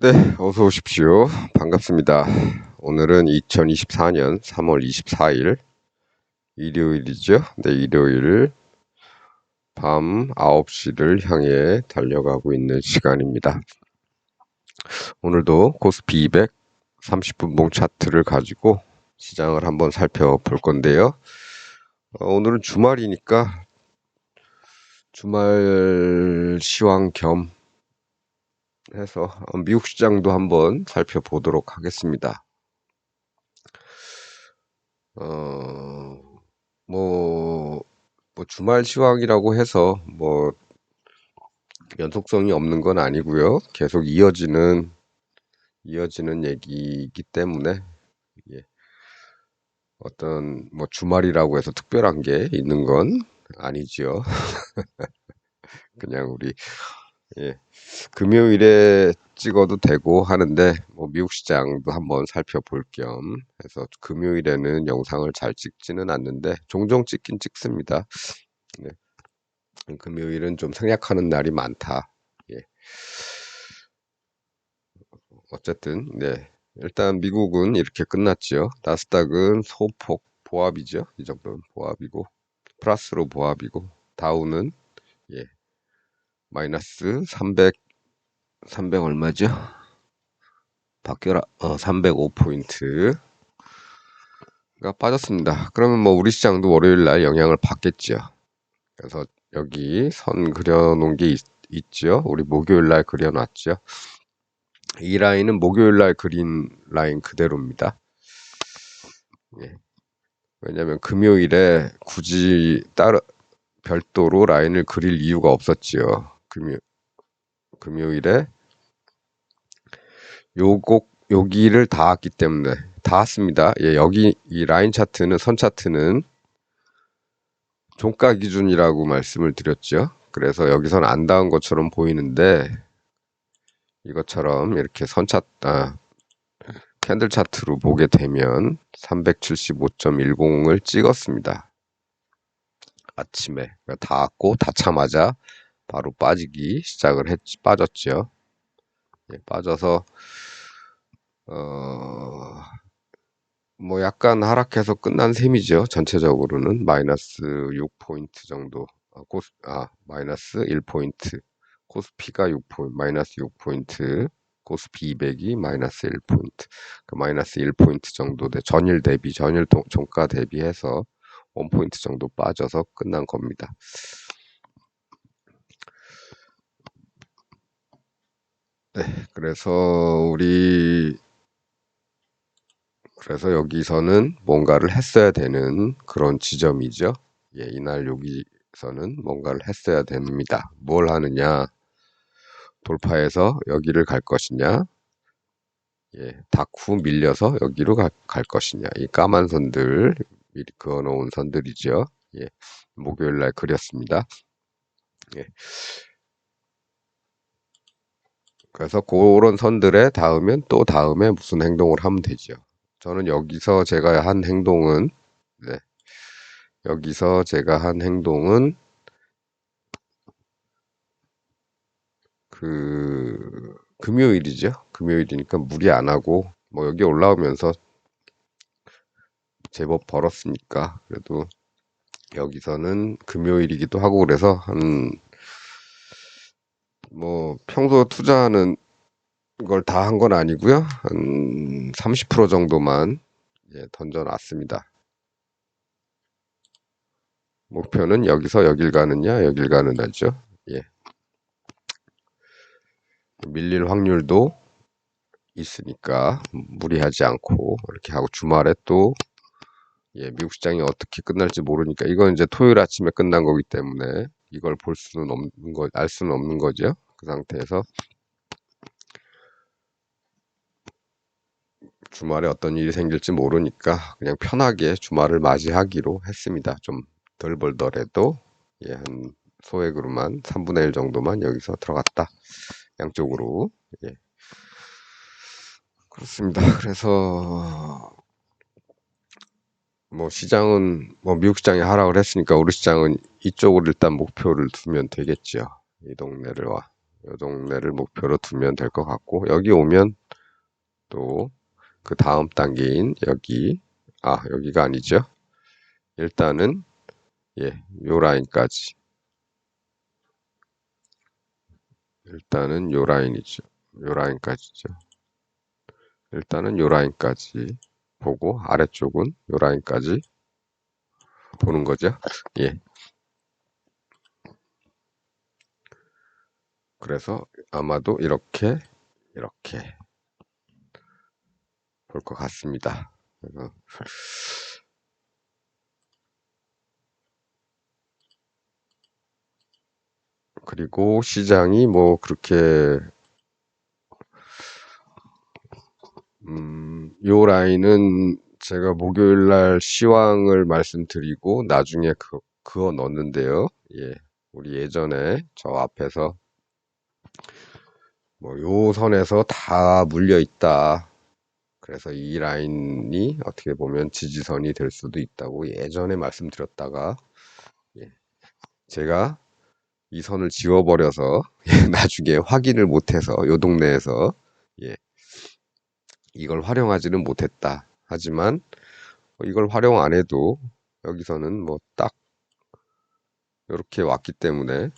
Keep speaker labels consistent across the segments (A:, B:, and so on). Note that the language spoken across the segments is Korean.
A: 네, 어서 오십시오. 반갑습니다. 오늘은 2024년 3월 24일 일요일이죠. 네, 일요일 밤 9시를 향해 달려가고 있는 시간입니다. 오늘도 코스피 200 30분봉 차트를 가지고 시장을 한번 살펴볼 건데요. 오늘은 주말이니까 주말 시황 겸 해서 미국 시장도 한번 살펴보도록 하겠습니다. 뭐 주말 시황이라고 해서 연속성이 없는 건 아니고요. 계속 이어지는 얘기이기 때문에 어떤 주말이라고 해서 특별한 게 있는 건 아니지요. 그냥 우리 금요일에 찍어도 되고 하는데 미국 시장도 한번 살펴볼 겸 해서 금요일에는 영상을 잘 찍지는 않는데 종종 찍긴 찍습니다. 네. 금요일은 좀 생략하는 날이 많다. 어쨌든 일단 미국은 이렇게 끝났죠. 나스닥은 소폭 보합이죠. 이 정도는 보합이고 플러스로 보합이고 다우는 마이너스 300 얼마죠? 바뀌어라. 305포인트가 빠졌습니다. 그러면 우리 시장도 월요일 날 영향을 받겠죠. 그래서 여기 선 그려놓은 게 있죠. 우리 목요일 날 그려놨죠. 이 라인은 목요일 날 그린 라인 그대로입니다. 왜냐면 금요일에 굳이 별도로 라인을 그릴 이유가 없었지요. 금요일에 여기를 닿았기 때문에 닿았습니다. 여기 이 라인 차트는 선 차트는 종가 기준이라고 말씀을 드렸죠. 그래서 여기서는 안 닿은 것처럼 보이는데 이것처럼 이렇게 캔들 차트로 보게 되면 375.10을 찍었습니다. 아침에 닿았고 닿자마자 바로 빠지기 시작을 빠졌죠. 빠져서 약간 하락해서 끝난 셈이죠. 전체적으로는 마이너스 6포인트 정도. 마이너스 1포인트. 코스피가 6포인트, 마이너스 6포인트. 코스피 200이 마이너스 1포인트. 마이너스 1포인트 정도 전일 종가 대비해서 1포인트 정도 빠져서 끝난 겁니다. 그래서 여기서는 뭔가를 했어야 되는 그런 지점이죠. 이날 여기서는 뭔가를 했어야 됩니다. 뭘 하느냐? 돌파해서 여기를 갈 것이냐? 닭 후 밀려서 여기로 갈 것이냐? 이 까만 선들, 미리 그어놓은 선들이죠. 목요일 날 그렸습니다. 그래서 그런 선들에 닿으면 또 다음에 무슨 행동을 하면 되죠. 저는 여기서 제가 한 행동은 금요일이죠. 금요일이니까 무리 안 하고 여기 올라오면서 제법 벌었으니까 그래도 여기서는 금요일이기도 하고 그래서 평소 투자하는 걸 다 한 건 아니고요. 한 30% 정도만 던져놨습니다. 목표는 여기서 여길 가느냐, 여길 가느냐죠. 밀릴 확률도 있으니까 무리하지 않고 이렇게 하고 주말에 또 미국 시장이 어떻게 끝날지 모르니까 이건 이제 토요일 아침에 끝난 거기 때문에 이걸 알 수는 없는 거죠. 그 상태에서 주말에 어떤 일이 생길지 모르니까 그냥 편하게 주말을 맞이하기로 했습니다. 좀 덜 벌더라도 한 소액으로만 3분의 1 정도만 여기서 들어갔다. 양쪽으로. 그렇습니다. 그래서 시장은 미국 시장이 하락을 했으니까 우리 시장은 이쪽으로 일단 목표를 두면 되겠죠. 이 동네를 요 동네를 목표로 두면 될 것 같고, 여기 오면 또 그 다음 단계인 여기가 아니죠. 일단은 요 라인까지. 일단은 요 라인이죠. 요 라인까지죠. 일단은 요 라인까지 보고 아래쪽은 요 라인까지 보는 거죠. 예. 그래서 아마도 이렇게 볼 것 같습니다. 그리고 시장이 뭐 그렇게 요 라인은 제가 목요일 날 시황을 말씀드리고 나중에 그어 넣었는데요. 예. 우리 예전에 저 앞에서 뭐 요 선에서 다 물려 있다. 그래서 이 라인이 어떻게 보면 지지선이 될 수도 있다고 예전에 말씀드렸다가 제가 이 선을 지워버려서 나중에 확인을 못해서 요 동네에서 이걸 활용하지는 못했다. 하지만 이걸 활용 안 해도 여기서는 뭐 딱 이렇게 왔기 때문에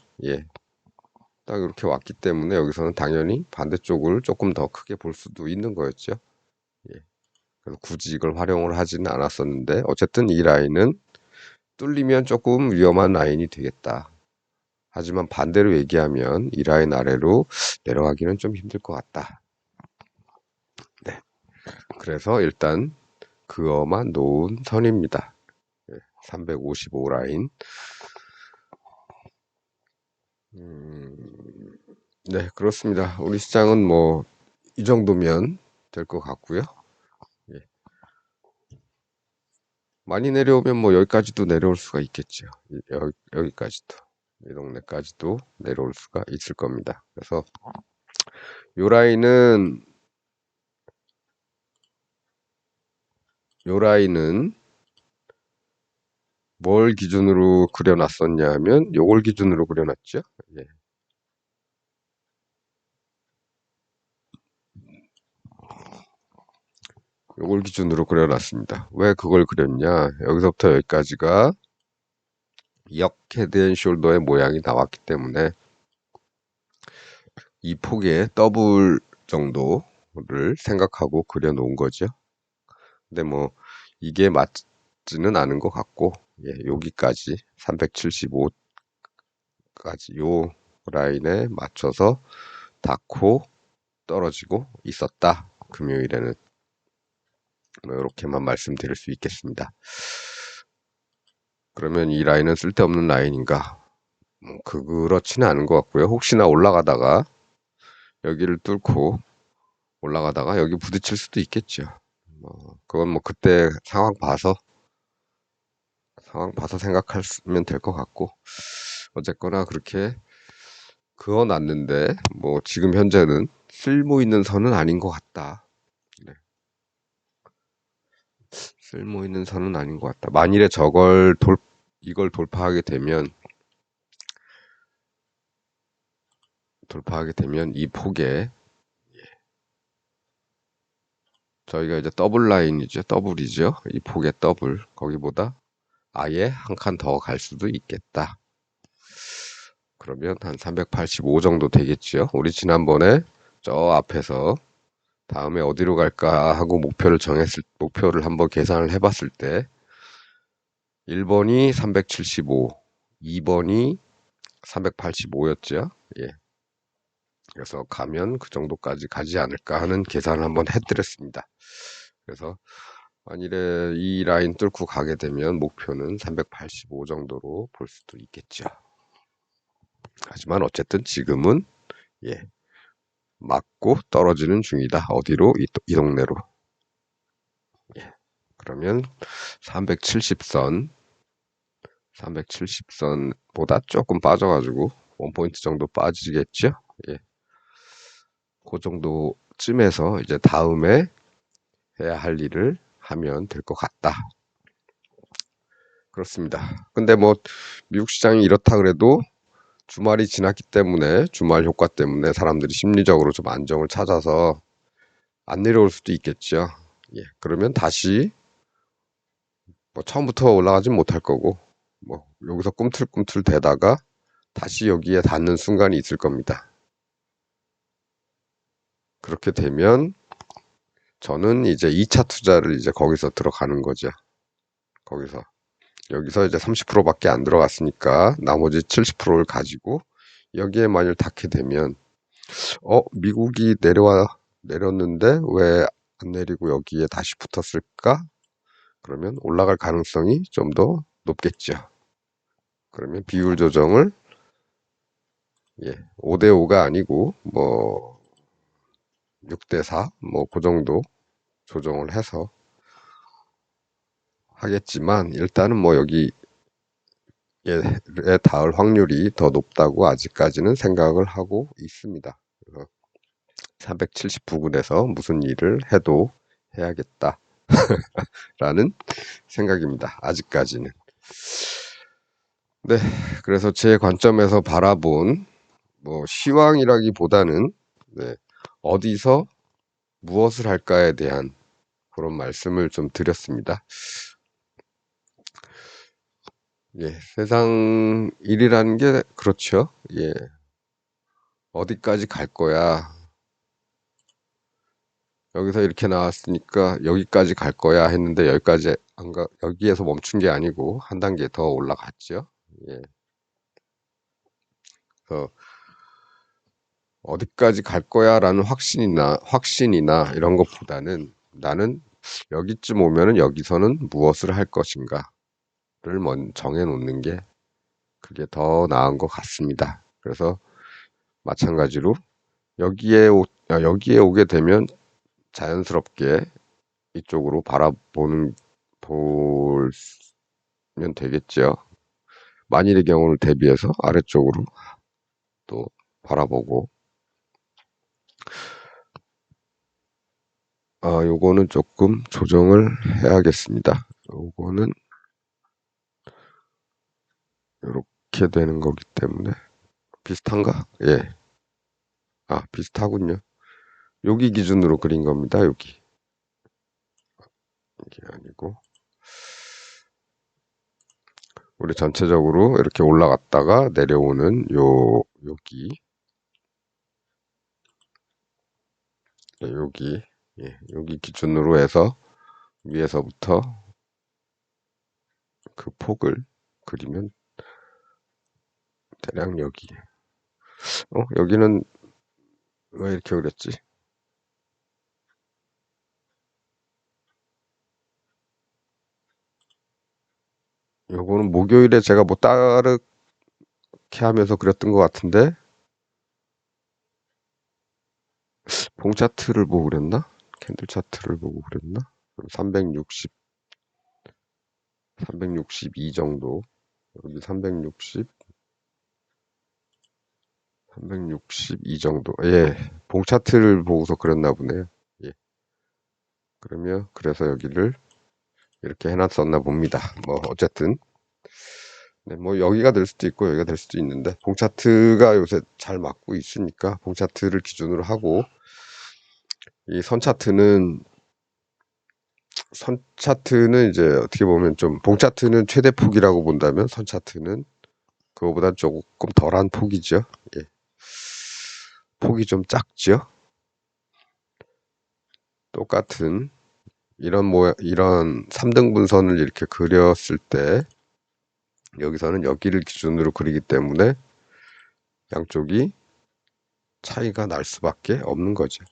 A: 딱 이렇게 왔기 때문에 여기서는 당연히 반대쪽을 조금 더 크게 볼 수도 있는 거였죠. 그래서 굳이 이걸 활용을 하지는 않았었는데 어쨌든 이 라인은 뚫리면 조금 위험한 라인이 되겠다. 하지만 반대로 얘기하면 이 라인 아래로 내려가기는 좀 힘들 것 같다. 네. 그래서 일단 그어만 놓은 선입니다. 355 라인. 네, 그렇습니다. 우리 시장은 뭐 이 정도면 될 것 같고요. 많이 내려오면 뭐 여기까지도 내려올 수가 있겠죠. 여기까지도. 이 동네까지도 내려올 수가 있을 겁니다. 그래서 요 라인은 뭘 기준으로 그려놨었냐 하면 요걸 기준으로 그려놨죠. 요걸 기준으로 그려놨습니다. 왜 그걸 그렸냐? 여기서부터 여기까지가 역 헤드 앤 숄더의 모양이 나왔기 때문에 이 폭의 더블 정도를 생각하고 그려놓은 거죠. 근데 뭐 이게 맞지는 않은 것 같고 여기까지 375까지 요 라인에 맞춰서 닿고 떨어지고 있었다. 금요일에는 뭐 이렇게만 말씀드릴 수 있겠습니다. 그러면 이 라인은 쓸데없는 라인인가? 그렇지는 않은 것 같고요. 혹시나 올라가다가 여기를 뚫고 올라가다가 여기 부딪힐 수도 있겠죠. 그건 뭐 그때 상황 봐서 생각하면 될 것 같고 어쨌거나 그렇게 그어놨는데 뭐 지금 현재는 쓸모 있는 선은 아닌 것 같다. 네. 쓸모 있는 선은 아닌 것 같다. 만일에 이걸 돌파하게 되면 이 폭에 저희가 이제 더블 라인이죠. 더블이죠. 이 폭의 더블. 거기보다 아예 한 칸 더 갈 수도 있겠다. 그러면 한 385 정도 되겠죠. 우리 지난번에 저 앞에서 다음에 어디로 갈까 하고 목표를 한번 계산을 해봤을 때 1번이 375, 2번이 385였죠. 그래서 가면 그 정도까지 가지 않을까 하는 계산을 한번 해드렸습니다. 그래서 만일에 이 라인 뚫고 가게 되면 목표는 385 정도로 볼 수도 있겠죠. 하지만 어쨌든 지금은 맞고 떨어지는 중이다. 어디로? 이 동네로. 그러면 370선보다 조금 빠져가지고 1포인트 정도 빠지겠죠? 그 정도쯤에서 이제 다음에 해야 할 일을 하면 될 것 같다. 그렇습니다. 근데 뭐 미국 시장이 이렇다 그래도 주말이 지났기 때문에 주말 효과 때문에 사람들이 심리적으로 좀 안정을 찾아서 안 내려올 수도 있겠죠. 예, 그러면 다시 뭐 처음부터 올라가진 못할 거고 뭐 여기서 꿈틀꿈틀 대다가 다시 여기에 닿는 순간이 있을 겁니다. 그렇게 되면 저는 이제 2차 투자를 이제 거기서 들어가는 거죠. 거기서 여기서 이제 30%밖에 안 들어갔으니까 나머지 70%를 가지고 여기에 만일 닿게 되면 미국이 내렸는데 왜 안 내리고 여기에 다시 붙었을까? 그러면 올라갈 가능성이 좀 더 높겠죠. 그러면 비율 조정을 5대5가 아니고 뭐 6대4 뭐 그 정도 조정을 해서 하겠지만 일단은 뭐 여기에 닿을 확률이 더 높다고 아직까지는 생각을 하고 있습니다. 그래서 370부근에서 무슨 일을 해도 해야겠다 라는 생각입니다. 아직까지는. 네, 그래서 제 관점에서 바라본 뭐 시황이라기보다는 네, 어디서 무엇을 할까에 대한 그런 말씀을 좀 드렸습니다. 예, 세상 일이라는 게 그렇죠. 예, 어디까지 갈 거야. 여기서 이렇게 나왔으니까 여기까지 갈 거야 했는데 여기까지 안 가, 여기에서 멈춘 게 아니고 한 단계 더 올라갔죠. 예, 그래서 어디까지 갈 거야라는 확신이나 이런 것보다는 나는 여기쯤 오면은 여기서는 무엇을 할 것인가를 먼저 정해 놓는 게 그게 더 나은 것 같습니다. 그래서 마찬가지로 여기에 오게 되면 자연스럽게 이쪽으로 보면 되겠죠. 만일의 경우를 대비해서 아래쪽으로 또 바라보고, 요거는 조금 조정을 해야겠습니다. 요거는 이렇게 되는 거기 때문에 비슷한가? 예. 비슷하군요. 여기 기준으로 그린 겁니다. 여기. 이게 아니고. 우리 전체적으로 이렇게 올라갔다가 내려오는 여기, 여기 기준으로 해서 위에서부터 그 폭을 그리면 대략 여기. 여기는 왜 이렇게 그렸지? 요거는 목요일에 제가 뭐 따르게 하면서 그렸던 것 같은데, 봉 차트를 보고 그랬나? 캔들 차트를 보고 그랬나? 362 정도. 여기 362 정도. 예, 봉 차트를 보고서 그렸나 보네요. 예, 그래서 여기를 이렇게 해놨었나 봅니다. 뭐, 어쨌든. 네, 뭐, 여기가 될 수도 있고, 여기가 될 수도 있는데, 봉 차트가 요새 잘 맞고 있으니까, 봉 차트를 기준으로 하고, 이 선 차트는 이제 어떻게 보면 좀, 봉 차트는 최대 폭이라고 본다면, 선 차트는 그거보다 조금 덜한 폭이죠. 예. 폭이 좀 작죠. 똑같은 이런 3등분선을 이렇게 그렸을 때 여기서는 여기를 기준으로 그리기 때문에 양쪽이 차이가 날 수밖에 없는 거죠.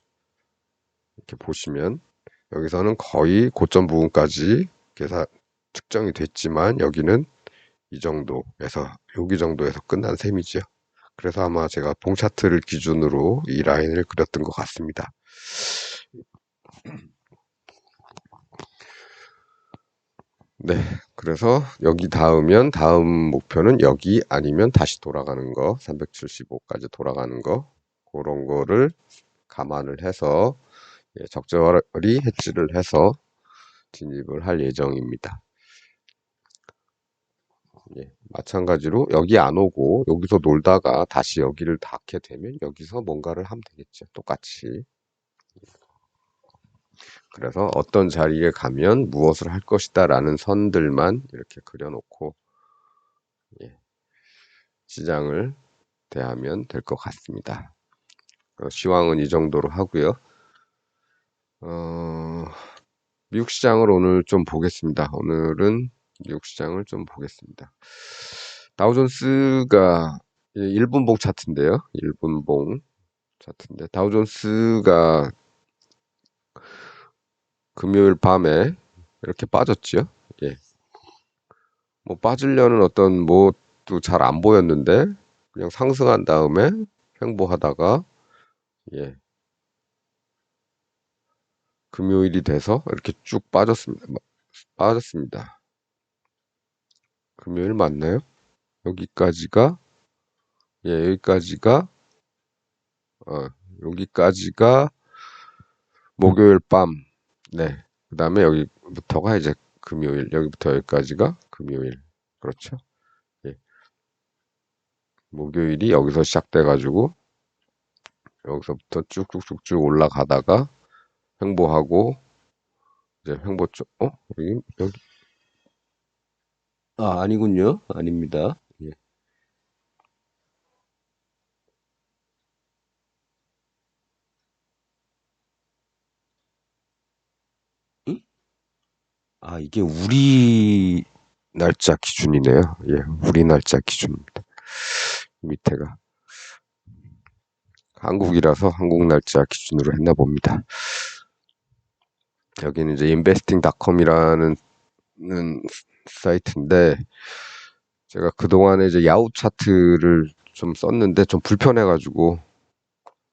A: 이렇게 보시면 여기서는 거의 고점 부분까지 측정이 됐지만 여기는 이 정도에서 여기 정도에서 끝난 셈이죠. 그래서 아마 제가 봉 차트를 기준으로 이 라인을 그렸던 것 같습니다. 네, 그래서 여기 닿으면 다음 목표는 여기 아니면 다시 돌아가는 거, 375까지 돌아가는 거, 그런 거를 감안을 해서 적절히 해지를 해서 진입을 할 예정입니다. 예, 마찬가지로 여기 안 오고 여기서 놀다가 다시 여기를 닿게 되면 여기서 뭔가를 하면 되겠죠. 똑같이. 그래서 어떤 자리에 가면 무엇을 할 것이다 라는 선들만 이렇게 그려놓고 예, 시장을 대하면 될 것 같습니다. 시황은 이 정도로 하고요. 미국 시장을 오늘 좀 보겠습니다. 오늘은 미국 시장을 좀 보겠습니다. 다우존스가 1분봉 차트인데요. 1분봉 차트인데 다우존스가 금요일 밤에 이렇게 빠졌죠. 예. 뭐 빠지려는 어떤 뭐도 잘 안 보였는데 그냥 상승한 다음에 횡보하다가 예. 금요일이 돼서 이렇게 쭉 빠졌습니다. 빠졌습니다. 금요일 맞나요? 여기까지가 예, 여기까지가 어, 여기까지가 목요일 밤. 네. 그다음에 여기부터가 이제 금요일. 여기부터 여기까지가 금요일. 그렇죠? 예. 목요일이 여기서 시작돼 가지고 여기서부터 쭉쭉쭉쭉 올라가다가 횡보하고 이제 횡보 쪽 여기 아니군요. 아닙니다. 예. 응? 이게 우리 날짜 기준이네요. 예. 우리 날짜 기준입니다. 밑에가 한국이라서 한국 날짜 기준으로 했나 봅니다. 여기는 이제 investing.com이라는 사이트인데 제가 그동안에 이제 야후 차트를 좀 썼는데 좀 불편해가지고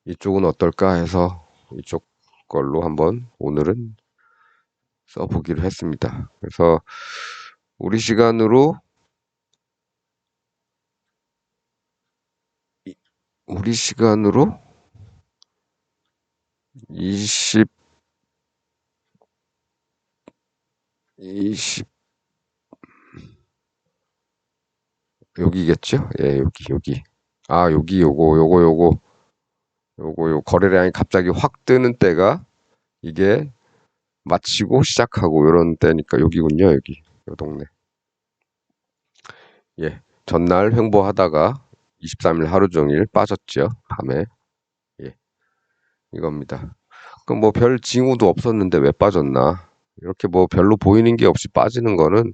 A: 이쪽은 어떨까 해서 이쪽 걸로 한번 오늘은 써보기로 했습니다. 그래서 우리 시간으로 우리 시간으로 20 20 여기겠죠? 예, 여기. 여기 요거 거래량이 갑자기 확 뜨는 때가 이게 마치고 시작하고 이런 때니까 여기군요. 여기 요 동네. 예. 전날 횡보하다가 23일 하루 종일 빠졌죠. 밤에. 예. 이겁니다. 그럼 뭐 별 징후도 없었는데 왜 빠졌나? 이렇게 뭐 별로 보이는 게 없이 빠지는 거는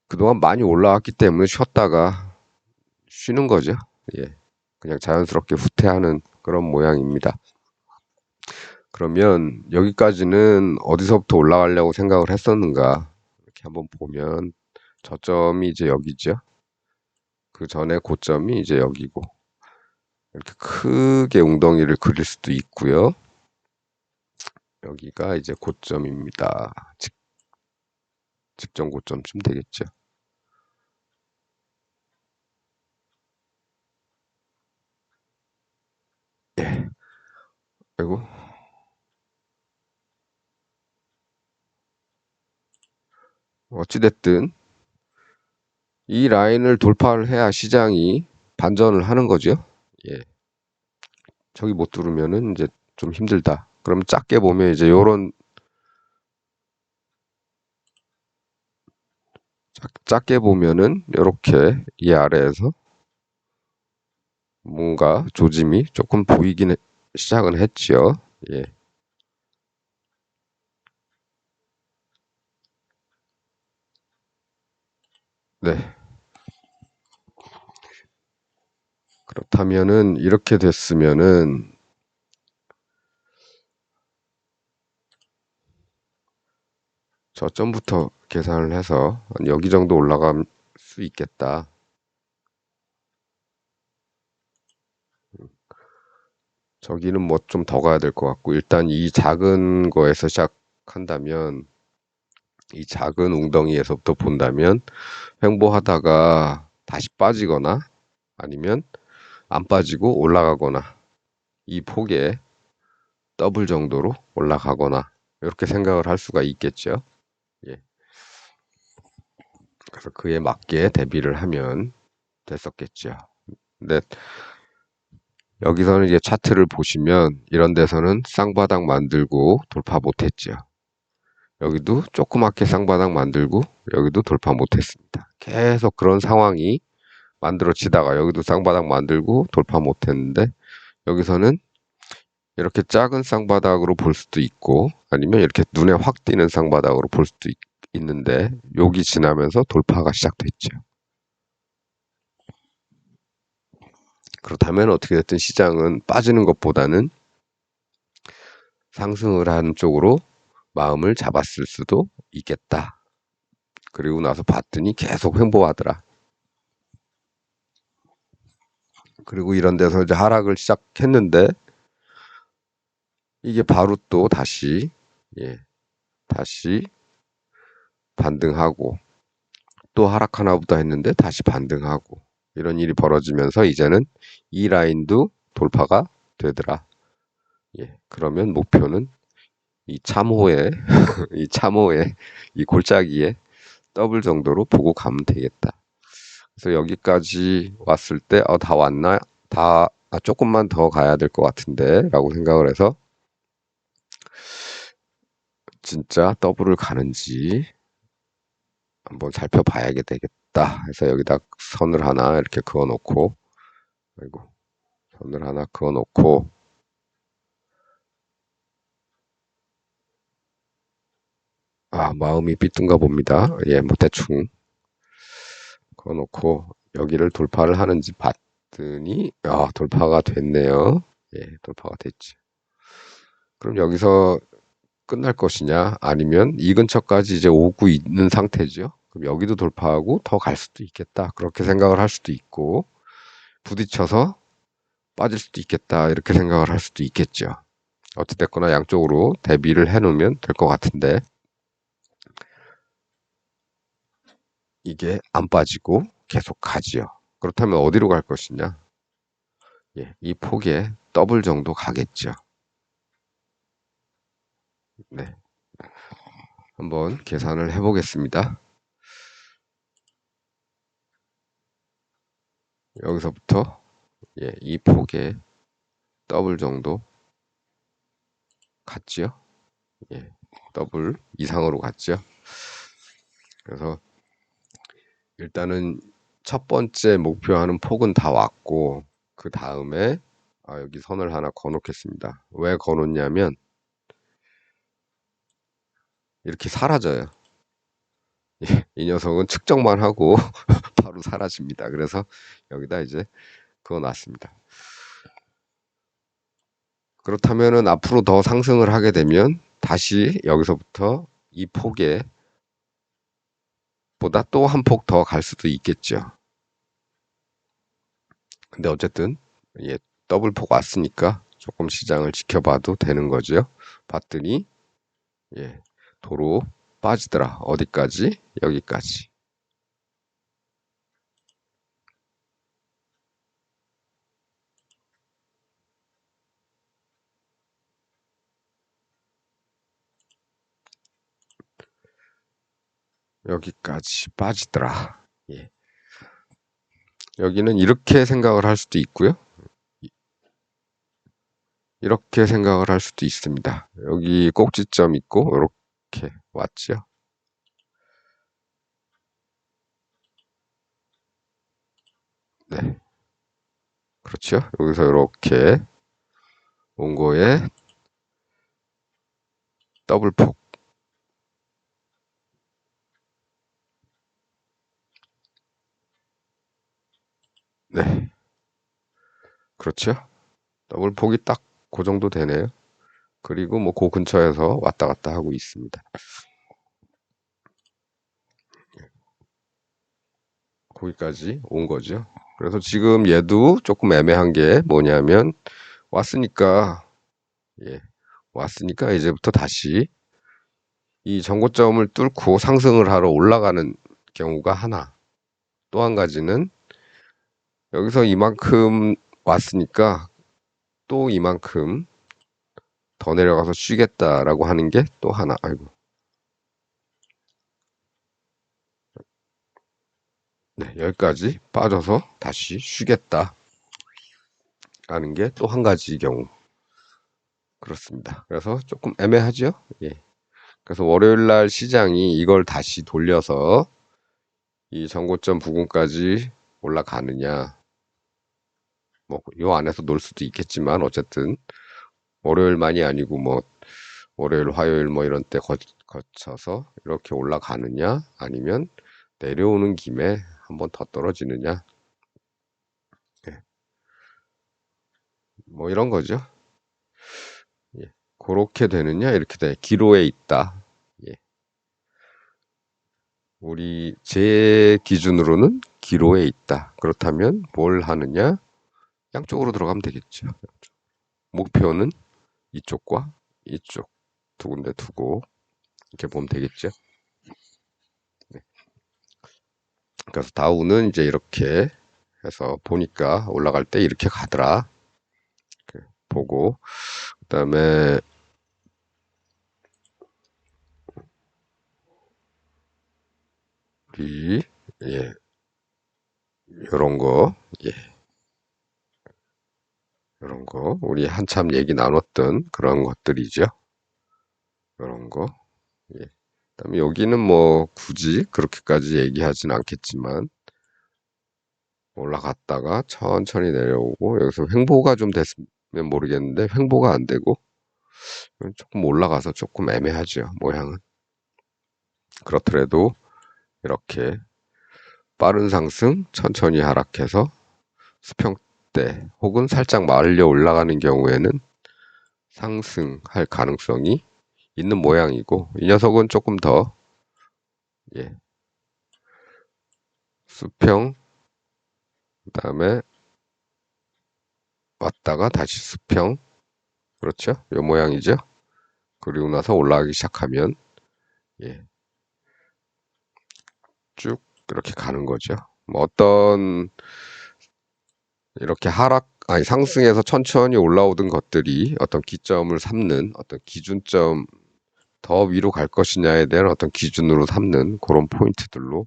A: 그동안 많이 올라왔기 때문에 쉬었다가 쉬는 거죠. 예. 그냥 자연스럽게 후퇴하는 그런 모양입니다. 그러면 여기까지는 어디서부터 올라가려고 생각을 했었는가? 이렇게 한번 보면 저점이 이제 여기죠. 그 전에 고점이 이제 여기고 이렇게 크게 웅덩이를 그릴 수도 있고요. 여기가 이제 고점입니다. 직전 고점쯤 되겠죠. 예. 그리고 어찌됐든 이 라인을 돌파를 해야 시장이 반전을 하는 거죠. 예. 저기 못 뚫으면은 이제 좀 힘들다. 그럼 작게 보면 이제 요런 작게 보면은 요렇게 이 아래에서 뭔가 조짐이 조금 보이긴 시작은 했지요. 예. 네. 그렇다면은 이렇게 됐으면은 저점부터 계산을 해서 여기 정도 올라갈 수 있겠다. 저기는 뭐 좀 더 가야 될 것 같고 일단 이 작은 거에서 시작한다면 이 작은 웅덩이에서부터 본다면 횡보하다가 다시 빠지거나 아니면 안 빠지고 올라가거나 이 폭에 더블 정도로 올라가거나 이렇게 생각을 할 수가 있겠죠. 예. 그래서 그에 맞게 대비를 하면 됐었겠죠. 근데 여기서는 이제 차트를 보시면 이런 데서는 쌍바닥 만들고 돌파 못했죠. 여기도 조그맣게 쌍바닥 만들고 여기도 돌파 못했습니다. 계속 그런 상황이 만들어지다가 여기도 쌍바닥 만들고 돌파 못했는데 여기서는 이렇게 작은 쌍바닥으로 볼 수도 있고 아니면 이렇게 눈에 확 띄는 쌍바닥으로 볼 수도 있는데 여기 지나면서 돌파가 시작됐죠. 그렇다면 어떻게 됐든 시장은 빠지는 것보다는 상승을 하는 쪽으로 마음을 잡았을 수도 있겠다. 그리고 나서 봤더니 계속 횡보하더라. 그리고 이런 데서 이제 하락을 시작했는데 이게 바로 또 다시 예, 다시 반등하고 또 하락하나 보다 했는데 다시 반등하고 이런 일이 벌어지면서 이제는 이 라인도 돌파가 되더라. 예, 그러면 목표는 이 참호에 이 참호에 이 골짜기에 더블 정도로 보고 가면 되겠다. 그래서 여기까지 왔을 때 다 왔나? 조금만 더 가야 될 것 같은데 라고 생각을 해서 진짜 더블을 가는지 한번 살펴봐야 되겠다 해서 여기다 선을 하나 이렇게 그어 놓고 아이고 선을 하나 그어 놓고 마음이 삐뚤가 봅니다. 예, 뭐 대충 그어 놓고 여기를 돌파를 하는지 봤더니 돌파가 됐네요. 예, 돌파가 됐지. 그럼 여기서 끝날 것이냐 아니면 이 근처까지 이제 오고 있는 상태죠. 그럼 여기도 돌파하고 더 갈 수도 있겠다. 그렇게 생각을 할 수도 있고 부딪혀서 빠질 수도 있겠다. 이렇게 생각을 할 수도 있겠죠. 어찌됐거나 양쪽으로 대비를 해놓으면 될 것 같은데 이게 안 빠지고 계속 가지요. 그렇다면 어디로 갈 것이냐? 예, 이 폭에 더블 정도 가겠죠. 네, 한번 계산을 해보겠습니다. 여기서부터 이 폭에 더블 정도 갔지요. 예, 더블 이상으로 갔죠. 그래서 일단은 첫 번째 목표하는 폭은 다 왔고 그 다음에 여기 선을 하나 거놓겠습니다. 왜 거놓냐면 이렇게 사라져요. 예, 이 녀석은 측정만 하고 바로 사라집니다. 그래서 여기다 이제 그어놨습니다. 그렇다면은 앞으로 더 상승을 하게 되면 다시 여기서부터 이 폭에 보다 또 한 폭 더 갈 수도 있겠죠. 근데 어쨌든 더블 폭 왔으니까 조금 시장을 지켜봐도 되는 거죠. 봤더니 도로 빠지더라. 어디까지? 여기까지. 여기까지 빠지더라. 예. 여기는 이렇게 생각을 할 수도 있고요. 이렇게 생각을 할 수도 있습니다. 여기 꼭지점 있고 이렇게 왔죠. 네. 그렇죠. 여기서 이렇게 온 거에 더블 폭. 네. 그렇죠. 더블 폭이 딱 그 정도 되네요. 그리고 뭐 그 근처에서 왔다 갔다 하고 있습니다. 거기까지 온 거죠. 그래서 지금 얘도 조금 애매한 게 뭐냐면 왔으니까 예, 왔으니까 이제부터 다시 이 전고점을 뚫고 상승을 하러 올라가는 경우가 하나. 또 한 가지는 여기서 이만큼 왔으니까 또 이만큼 더 내려가서 쉬겠다라고 하는 게 또 하나. 아이고. 네, 여기까지 빠져서 다시 쉬겠다 라는 게 또 한 가지 경우. 그렇습니다. 그래서 조금 애매하죠? 예. 그래서 월요일 날 시장이 이걸 다시 돌려서 이 전고점 부근까지 올라가느냐, 뭐, 요 안에서 놀 수도 있겠지만, 어쨌든, 월요일만이 아니고, 뭐, 월요일, 화요일 뭐 이런 때 거쳐서 이렇게 올라가느냐, 아니면 내려오는 김에 한번 더 떨어지느냐, 예. 뭐 이런 거죠. 예. 그렇게 되느냐, 이렇게 돼. 기로에 있다. 예. 제 기준으로는 기로에 있다. 그렇다면 뭘 하느냐? 양쪽으로 들어가면 되겠죠. 목표는 이쪽과 이쪽 두 군데 두고 이렇게 보면 되겠죠. 네. 그래서 다우는 이제 이렇게 해서 보니까 올라갈 때 이렇게 가더라. 이렇게 보고 그다음에 우리 예 요런 거 예 요런 거 우리 한참 얘기 나눴던 그런 것들이죠. 요런 거 예. 그다음에 여기는 뭐 굳이 그렇게까지 얘기하진 않겠지만 올라갔다가 천천히 내려오고 여기서 횡보가 좀 됐으면 모르겠는데 횡보가 안 되고 조금 올라가서 조금 애매하죠. 모양은. 그렇더라도 이렇게 빠른 상승 천천히 하락해서 수평대 혹은 살짝 말려 올라가는 경우에는 상승할 가능성이 있는 모양이고 이 녀석은 조금 더 예, 수평 그다음에 왔다가 다시 수평 그렇죠? 이 모양이죠. 그리고 나서 올라가기 시작하면 예, 쭉 이렇게 가는 거죠. 뭐 어떤 이렇게 상승해서 천천히 올라오던 것들이 어떤 기점을 삼는 어떤 기준점 더 위로 갈 것이냐에 대한 어떤 기준으로 삼는 그런 포인트들로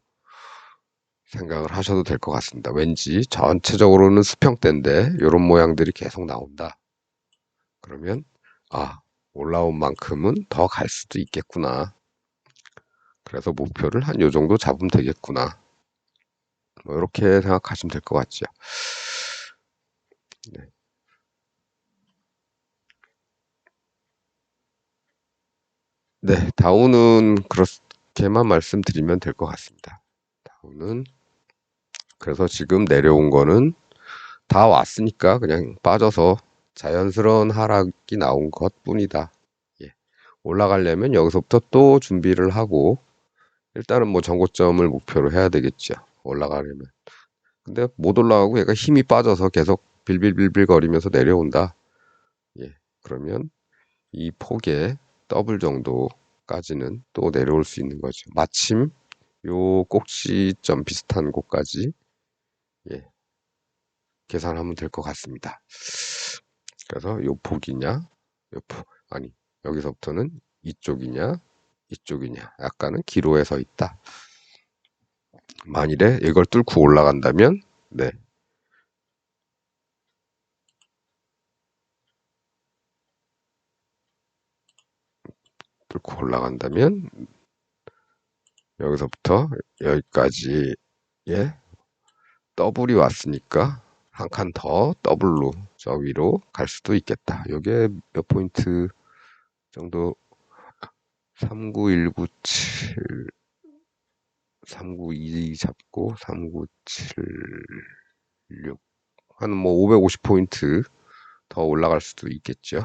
A: 생각을 하셔도 될 것 같습니다. 왠지 전체적으로는 수평대인데 이런 모양들이 계속 나온다. 그러면 올라온 만큼은 더 갈 수도 있겠구나. 그래서 목표를 한 요 정도 잡으면 되겠구나. 뭐 이렇게 생각하시면 될 것 같죠. 네. 네, 다우는 그렇게만 말씀드리면 될 것 같습니다. 다우는 그래서 지금 내려온 거는 다 왔으니까 그냥 빠져서 자연스러운 하락이 나온 것뿐이다. 예. 올라가려면 여기서부터 또 준비를 하고 일단은 뭐 전고점을 목표로 해야 되겠죠. 올라가려면. 근데 못 올라가고 얘가 힘이 빠져서 계속 빌빌빌빌 거리면서 내려온다. 예. 그러면 이 폭의 더블 정도까지는 또 내려올 수 있는 거죠. 마침 요 꼭지점 비슷한 곳까지 예, 계산하면 될 것 같습니다. 그래서 요 폭이냐, 아니 여기서부터는 이쪽이냐, 이쪽이냐, 약간은 기로에 서 있다. 만일에 이걸 뚫고 올라간다면, 네, 뚫고 올라간다면 여기서부터 여기까지 예, 더블이 왔으니까 한 칸 더 더블로 저 위로 갈 수도 있겠다. 요게 몇 포인트 정도 39197 392 잡고 3976 한 뭐 550포인트 더 올라갈 수도 있겠죠.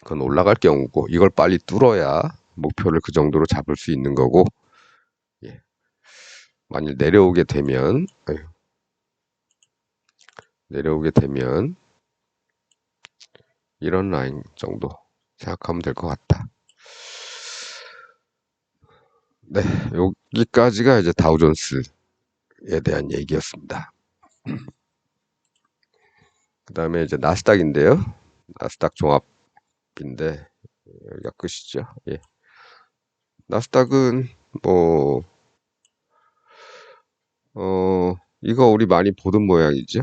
A: 그건 올라갈 경우고 이걸 빨리 뚫어야 목표를 그 정도로 잡을 수 있는 거고 예. 만일 내려오게 되면 이런 라인 정도 생각하면 될 것 같다. 네, 여기까지가 이제 다우존스에 대한 얘기였습니다. 그 다음에 이제 나스닥인데요. 나스닥 종합인데 여기가 끝이죠. 예. 나스닥은 뭐 이거 우리 많이 보던 모양이죠?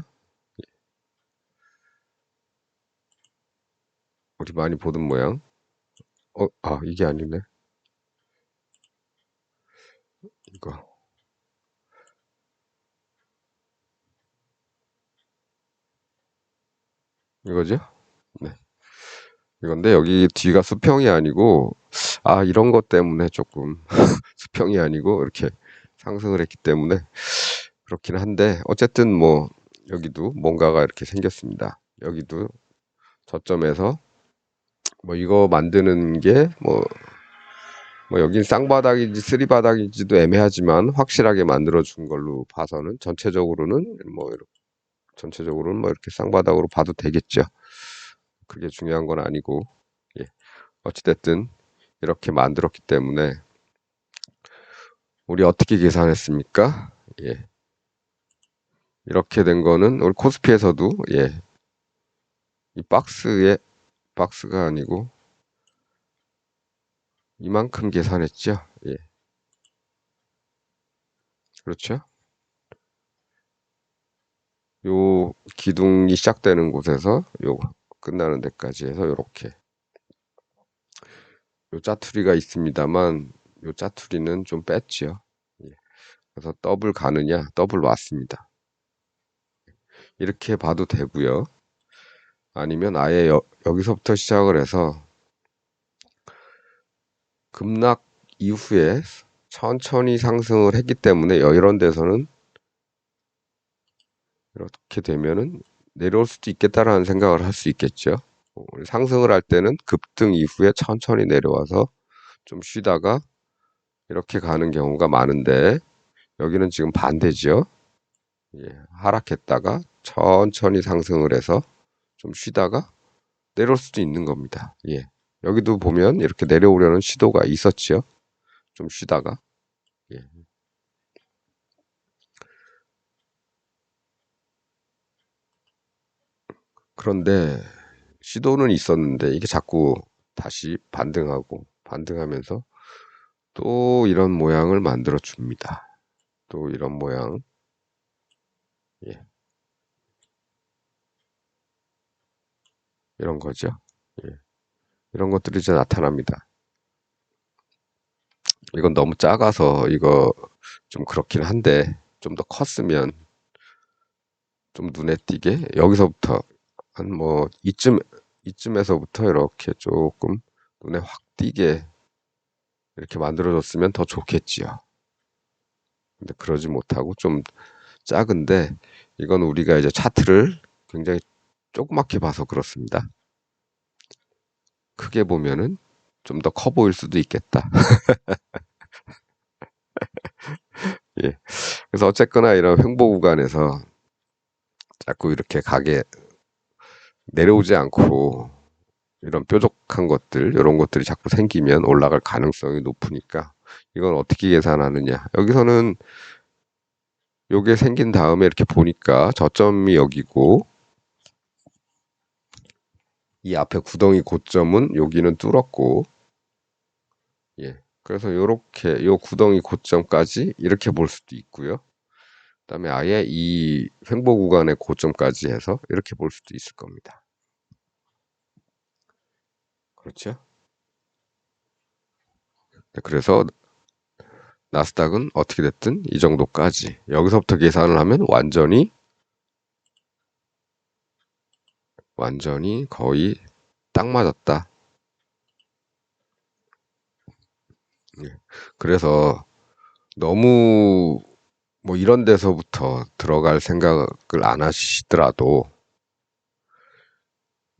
A: 우리 많이 보던 모양. 이게 아니네. 이거. 이거죠? 네. 이건데 여기 뒤가 수평이 아니고, 이런 것 때문에 조금 수평이 아니고 이렇게 상승을 했기 때문에 그렇긴 한데, 어쨌든 뭐 여기도 뭔가가 이렇게 생겼습니다. 여기도 저점에서 뭐 이거 만드는 게 뭐 여긴 쌍바닥인지 쓰리바닥인지도 애매하지만 확실하게 만들어 준 걸로 봐서는 전체적으로는 뭐 이렇게 쌍바닥으로 봐도 되겠죠. 그게 중요한 건 아니고, 예. 어찌됐든 이렇게 만들었기 때문에 우리 어떻게 계산했습니까? 예. 이렇게 된 거는 우리 코스피에서도, 이 박스가 아니고 이만큼 계산했죠. 예. 그렇죠? 요 기둥이 시작되는 곳에서 요 끝나는 데까지 해서 요렇게 요 짜투리가 있습니다만 요 짜투리는 좀 뺐지요. 예. 그래서 더블 가느냐? 더블 왔습니다. 이렇게 봐도 되고요. 아니면 아예 여기서부터 시작을 해서 급락 이후에 천천히 상승을 했기 때문에 이런 데서는 이렇게 되면은 내려올 수도 있겠다라는 생각을 할 수 있겠죠. 상승을 할 때는 급등 이후에 천천히 내려와서 좀 쉬다가 이렇게 가는 경우가 많은데 여기는 지금 반대죠. 예, 하락했다가 천천히 상승을 해서 좀 쉬다가 내려올 수도 있는 겁니다. 예. 여기도 보면 이렇게 내려오려는 시도가 있었지요. 좀 쉬다가. 예. 그런데 시도는 있었는데 이게 자꾸 다시 반등하면서 또 이런 모양을 만들어 줍니다. 또 이런 모양. 예. 이런 거죠. 예. 이런 것들이 이제 나타납니다. 이건 너무 작아서 이거 좀 그렇긴 한데 좀 더 컸으면 좀 눈에 띄게 여기서부터 한 뭐 이쯤에서부터 이렇게 조금 눈에 확 띄게 이렇게 만들어졌으면 더 좋겠지요. 근데 그러지 못하고 좀 작은데 이건 우리가 이제 차트를 굉장히 조그맣게 봐서 그렇습니다. 크게 보면은 좀 더 커 보일 수도 있겠다. 예. 그래서 어쨌거나 이런 횡보 구간에서 자꾸 이렇게 가게 내려오지 않고 이런 뾰족한 것들, 이런 것들이 자꾸 생기면 올라갈 가능성이 높으니까 이건 어떻게 계산하느냐. 여기서는 요게 생긴 다음에 이렇게 보니까 저점이 여기고 이 앞에 구덩이 고점은 여기는 뚫었고, 예. 그래서 요렇게 요 구덩이 고점까지 이렇게 볼 수도 있고요. 그다음에 아예 이 횡보 구간의 고점까지 해서 이렇게 볼 수도 있을 겁니다. 그렇죠? 네, 그래서 나스닥은 어떻게 됐든 이 정도까지 여기서부터 계산을 하면 완전히 거의 딱 맞았다. 예. 그래서 너무 뭐 이런 데서부터 들어갈 생각을 안 하시더라도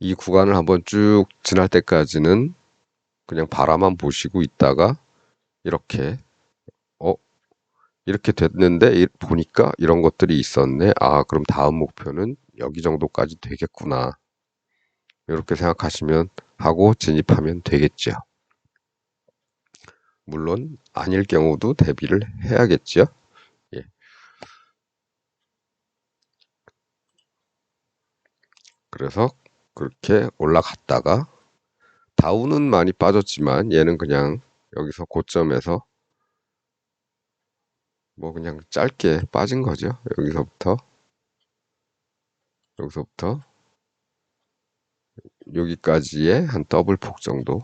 A: 이 구간을 한번 쭉 지날 때까지는 그냥 바라만 보시고 있다가 이렇게 어 이렇게 됐는데 보니까 이런 것들이 있었네. 그럼 다음 목표는 여기 정도까지 되겠구나. 이렇게 생각하시면 하고 진입하면 되겠죠. 물론 아닐 경우도 대비를 해야겠죠. 예. 그래서 그렇게 올라갔다가 다우는 많이 빠졌지만 얘는 그냥 여기서 고점에서 뭐 그냥 짧게 빠진 거죠. 여기서부터 여기까지의 한 더블폭 정도.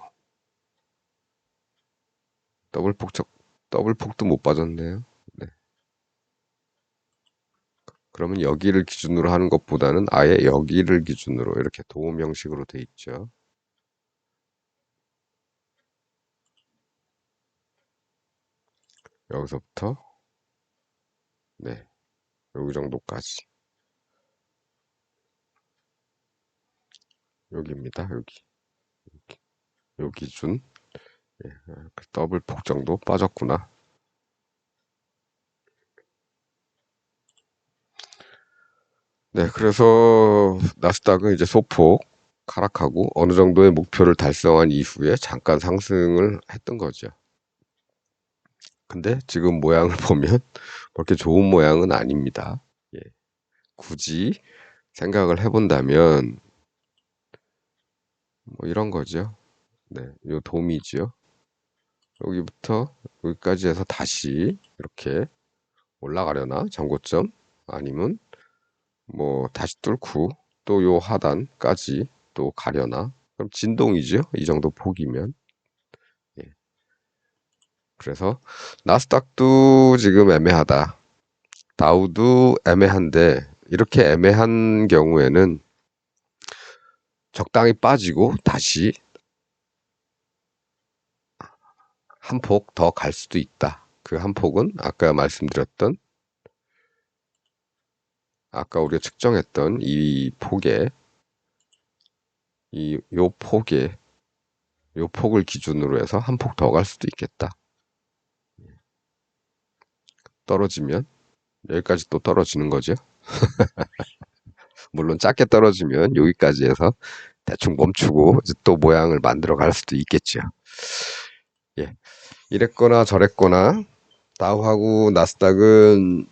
A: 더블폭, 더블폭도 못 빠졌네요. 네. 그러면 여기를 기준으로 하는 것보다는 아예 여기를 기준으로 이렇게 도움 형식으로 돼 있죠. 여기서부터 네, 여기 정도까지. 여기입니다. 요 기준. 예, 더블폭 정도 빠졌구나. 네, 그래서 나스닥은 이제 소폭 하락하고 어느 정도의 목표를 달성한 이후에 잠깐 상승을 했던 거죠. 근데 지금 모양을 보면 그렇게 좋은 모양은 아닙니다. 예, 굳이 생각을 해본다면 뭐 이런 거죠. 네, 요 돔이죠. 여기부터 여기까지 해서 다시 이렇게 올라가려나? 전고점? 아니면 뭐 다시 뚫고 또 요 하단까지 또 가려나? 그럼 진동이죠. 이 정도 폭이면. 예. 그래서 나스닥도 지금 애매하다. 다우도 애매한데 이렇게 애매한 경우에는 적당히 빠지고 다시 한 폭 더 갈 수도 있다. 그 한 폭은 아까 말씀드렸던 아까 우리가 측정했던 이 폭에 요 폭에 요 폭을 기준으로 해서 한 폭 더 갈 수도 있겠다. 떨어지면 여기까지 또 떨어지는 거죠. 물론 작게 떨어지면 여기까지 해서 대충 멈추고 이제 또 모양을 만들어 갈 수도 있겠죠. 예. 이랬거나 저랬거나 다우하고 나스닥은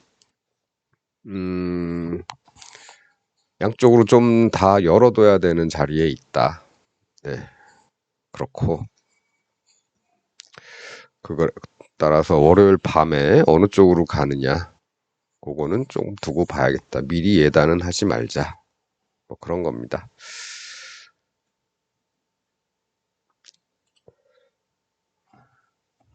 A: 양쪽으로 좀 다 열어둬야 되는 자리에 있다. 네. 그렇고 그걸 따라서 월요일 밤에 어느 쪽으로 가느냐 그거는 좀 두고 봐야겠다. 미리 예단은 하지 말자. 뭐 그런 겁니다.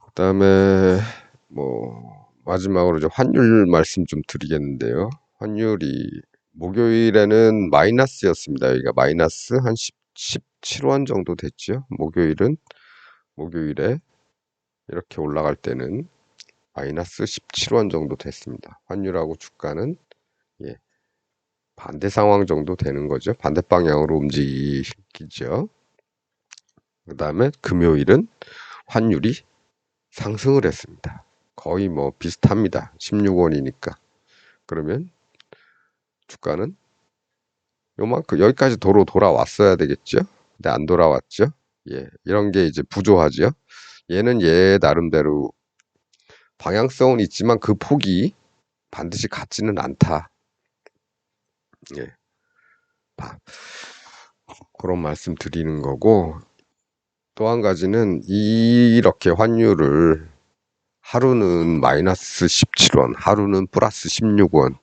A: 그다음에 뭐 마지막으로 이제 환율 말씀 좀 드리겠는데요. 환율이 목요일에는 마이너스였습니다. 여기가 마이너스 한 17원 정도 됐죠. 목요일에 이렇게 올라갈 때는 마이너스 17원 정도 됐습니다. 환율하고 주가는 예, 반대 상황 정도 되는 거죠. 반대 방향으로 움직이죠. 그 다음에 금요일은 환율이 상승을 했습니다. 거의 뭐 비슷합니다. 16원이니까. 그러면 주가는 요만큼 여기까지 도로 돌아왔어야 되겠죠. 근데 안 돌아왔죠. 예, 이런 게 이제 부조하죠. 얘는 얘 나름대로 방향성은 있지만 그 폭이 반드시 같지는 않다. 예, 그런 말씀 드리는 거고 또 한 가지는 이렇게 환율을 하루는 마이너스 17원, 하루는 플러스 16원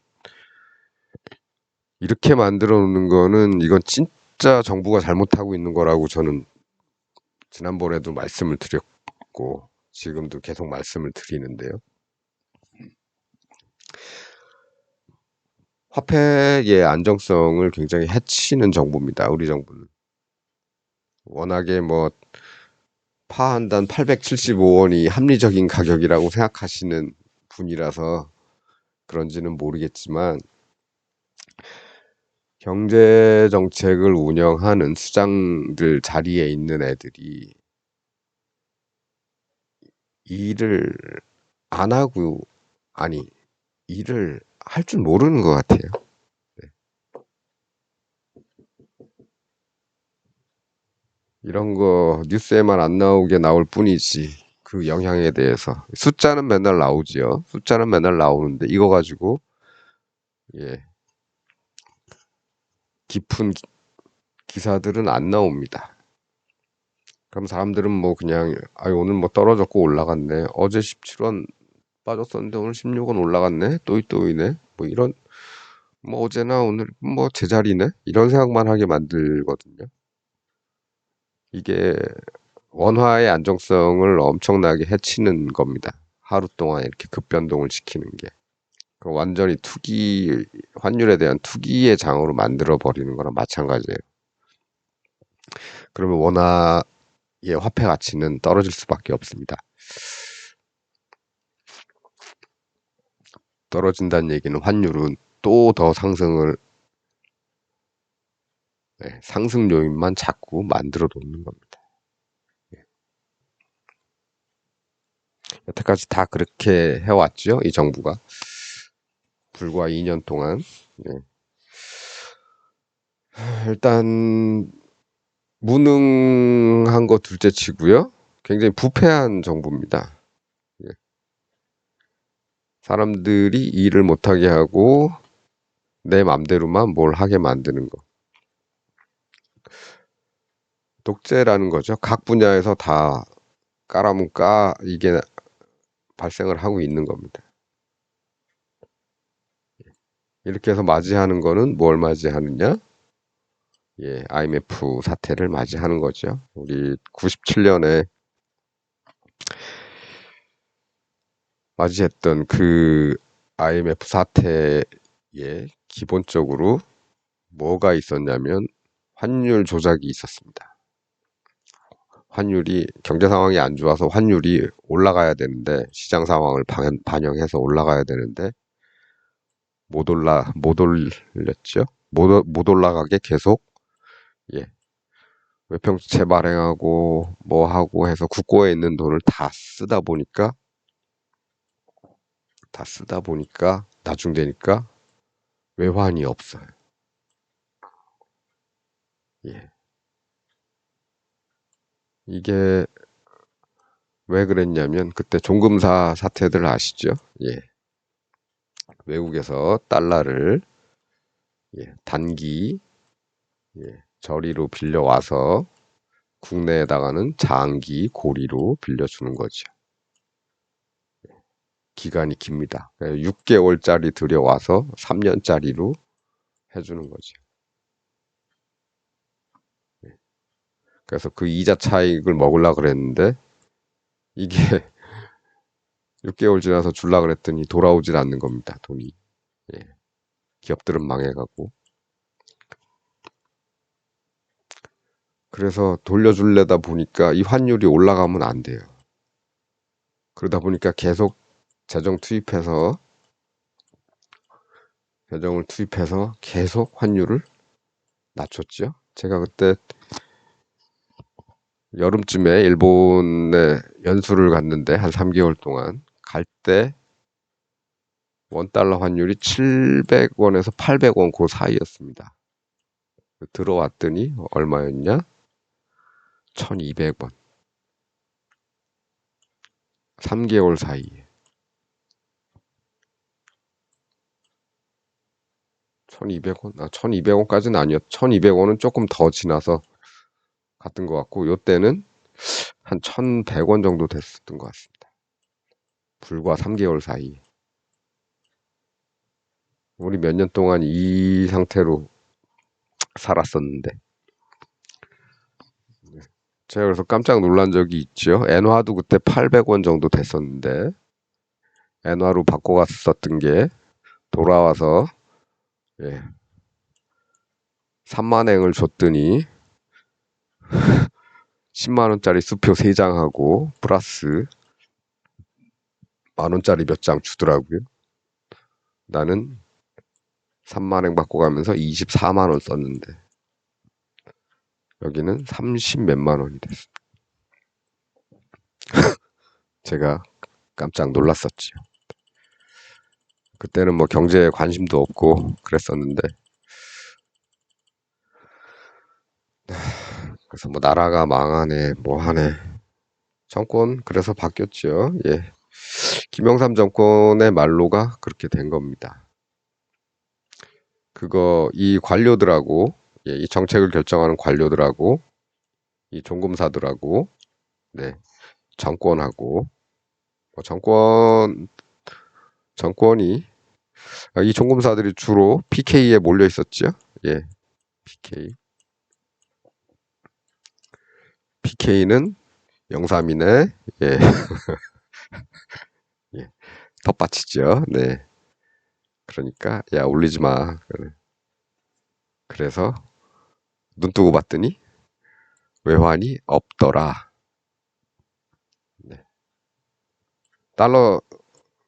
A: 이렇게 만들어 놓는 거는 이건 진짜 정부가 잘못하고 있는 거라고 저는 지난번에도 말씀을 드렸고 지금도 계속 말씀을 드리는데요. 화폐의 안정성을 굉장히 해치는 정부입니다. 우리 정부는. 워낙에 뭐 파 한 단 875원이 합리적인 가격이라고 생각하시는 분이라서 그런지는 모르겠지만 경제 정책을 운영하는 수장들 자리에 있는 애들이 일을 안 하고 아니 일을 할 줄 모르는 것 같아요. 네. 이런 거 뉴스에만 안 나오게 나올 뿐이지 그 영향에 대해서 숫자는 맨날 나오지요. 숫자는 맨날 나오는데 이거 가지고 예, 깊은 기사들은 안 나옵니다. 그럼 사람들은 뭐 그냥 아 오늘 뭐 떨어졌고 올라갔네. 어제 17원 빠졌었는데 오늘 16원 올라갔네. 또이또이네. 뭐 이런, 뭐 어제나 오늘 뭐 제자리네. 이런 생각만 하게 만들거든요. 이게 원화의 안정성을 엄청나게 해치는 겁니다. 하루 동안 이렇게 급변동을 시키는 게. 완전히 투기, 환율에 대한 투기의 장으로 만들어 버리는 거랑 마찬가지예요. 그러면 원화의 화폐 가치는 떨어질 수밖에 없습니다. 떨어진다는 얘기는 환율은 또 더 상승을, 상승 요인만 자꾸 만들어 놓는 겁니다. 여태까지 다 그렇게 해왔죠, 이 정부가. 불과 2년 동안. 일단 무능한 거 둘째 치고요. 굉장히 부패한 정부입니다. 사람들이 일을 못하게 하고 내 맘대로만 뭘 하게 만드는 거. 독재라는 거죠. 각 분야에서 다 까라문까 이게 발생을 하고 있는 겁니다. 이렇게 해서 맞이하는 거는 뭘 맞이하느냐? IMF 사태를 맞이하는 거죠. 우리 97년에 맞이했던 그 IMF 사태에 기본적으로 뭐가 있었냐면 환율 조작이 있었습니다. 환율이 경제 상황이 안 좋아서 환율이 올라가야 되는데 시장 상황을 반영해서 올라가야 되는데 못 올렸죠. 못 올라가게 계속 외평채 발행하고 뭐 하고 해서 국고에 있는 돈을 다 쓰다 보니까 나중 되니까 외환이 없어요. 이게 왜 그랬냐면 그때 종금사 사태들 아시죠? 외국에서 달러를 단기 저리로 빌려와서 국내에다가는 장기 고리로 빌려주는 거죠. 기간이 깁니다. 6개월짜리 들여와서 3년짜리로 해주는 거죠. 그래서 그 이자 차익을 먹으려고 그랬는데 이게 6개월 지나서 줄라 그랬더니 돌아오질 않는 겁니다. 돈이. 기업들은 망해가고. 그래서 돌려줄래다 보니까 이 환율이 올라가면 안 돼요. 그러다 보니까 계속 재정을 투입해서 계속 환율을 낮췄죠. 제가 그때 여름쯤에 일본에 연수를 갔는데 한 3개월 동안 갈 때 원달러 환율이 700원에서 800원 그 사이였습니다. 들어왔더니 얼마였냐? 1200원. 3개월 사이에. 1200원? 1200원까지는 아니었. 1200원은 조금 더 지나서 갔던 것 같고, 요때는 한 1100원 정도 됐었던 것 같습니다. 불과 3개월 사이에. 우리 몇 년 동안 이 상태로 살았었는데. 제가 그래서 깜짝 놀란 적이 있죠. 엔화도 그때 800원 정도 됐었는데, 엔화로 바꿔갔었던 게 돌아와서 3만행을 줬더니 10만원짜리 수표 3장하고 플러스 만원짜리 몇 장 주더라고요. 나는 3만행 받고 가면서 24만원 썼는데 여기는 30 몇만 원이 됐어요. 제가 깜짝 놀랐었지요. 그때는 뭐 경제에 관심도 없고 그랬었는데 그래서 뭐 나라가 망하네 뭐 하네 정권 그래서 바뀌었죠. 김영삼 정권의 말로가 그렇게 된 겁니다. 이 관료들하고 이 정책을 결정하는 관료들하고 이 종검사들하고 정권하고 정권 정권이 이 종금사들이 주로 PK에 몰려 있었죠. 예, PK. PK는 영삼이네. 예, 예, 텃밭이죠. 네. 그러니까 야 올리지 마. 그래서 눈 뜨고 봤더니 외환이 없더라. 네. 달러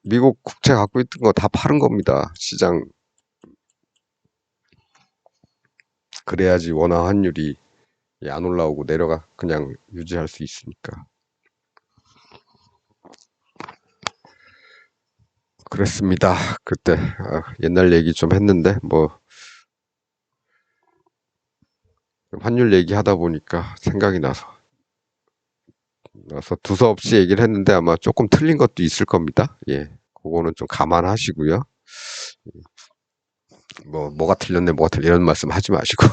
A: 미국 국채 갖고 있던 거 다 파는 겁니다. 시장. 그래야지 원화 환율이 안 올라오고 내려가 그냥 유지할 수 있으니까. 그랬습니다. 그때 옛날 얘기 좀 했는데 뭐 환율 얘기하다 보니까 생각이 나서 두서없이 얘기를 했는데 아마 조금 틀린 것도 있을 겁니다. 예, 그거는 좀 감안하시고요. 뭐가 틀렸네, 뭐가 틀려 이런 말씀 하지 마시고.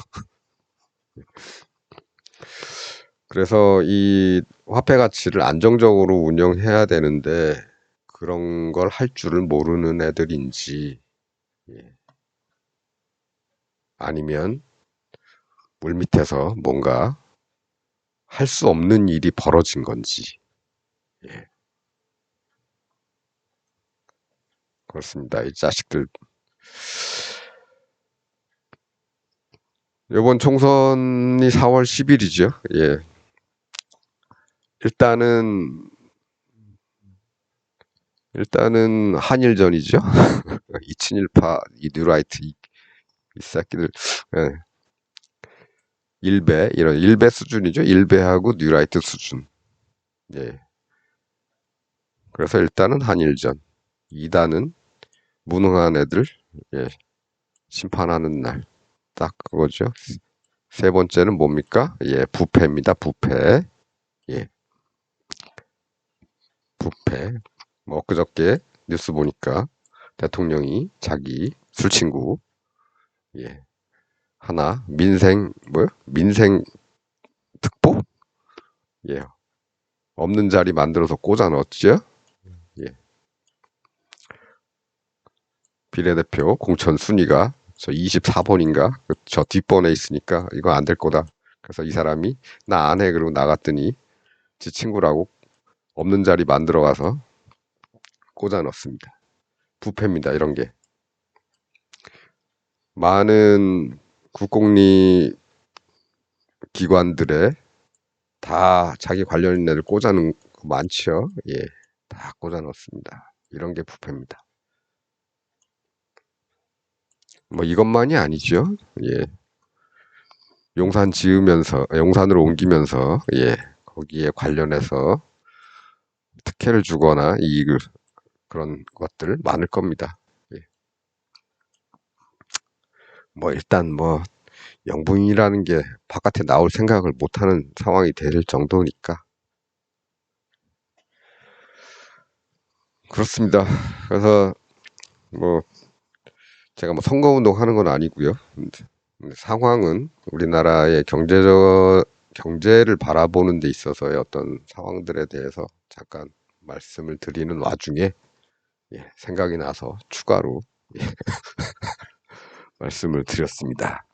A: 그래서 이 화폐 가치를 안정적으로 운영해야 되는데 그런 걸 할 줄을 모르는 애들인지 아니면 물밑에서 뭔가 할 수 없는 일이 벌어진 건지. 예, 그렇습니다. 이 자식들. 이번 총선이 4월 10일이죠. 예. 일단은 한일전이죠. 이친일파, 이 뉴라이트, 이 새끼들, 예. 이런 일배 수준이죠. 일배하고 뉴라이트 수준. 예. 그래서 일단은 한일전. 2단은 무능한 애들, 예. 심판하는 날. 딱 그거죠. 세 번째는 뭡니까? 예, 부패입니다. 부패. 예, 부패. 뭐 엊그저께 뉴스 보니까 대통령이 자기 술친구, 예, 하나 민생 특보? 예, 없는 자리 만들어서 꽂아 넣었죠. 예, 비례대표 공천 순위가 저 24번인가 저 뒷번에 있으니까 이거 안 될 거다. 그래서 이 사람이 나 안 해 그러고 나갔더니 지 친구라고 없는 자리 만들어 가서 꽂아 넣습니다. 부패입니다. 이런 게. 많은 국공립 기관들에 다 자기 관련 애들 꽂아놓은 거 많죠. 예, 다 꽂아놓습니다. 이런 게 부패입니다. 뭐 이것만이 아니죠. 예, 용산으로 옮기면서 예, 거기에 관련해서 특혜를 주거나 이익을 그런 것들 많을 겁니다. 예. 뭐 일단 뭐 영부인이라는 게 바깥에 나올 생각을 못하는 상황이 될 정도니까 그렇습니다. 그래서 뭐 제가 뭐 선거운동 하는 건 아니고요. 근데 상황은 우리나라의 경제를 바라보는 데 있어서의 어떤 상황들에 대해서 잠깐 말씀을 드리는 와중에 예, 생각이 나서 추가로 예, 말씀을 드렸습니다.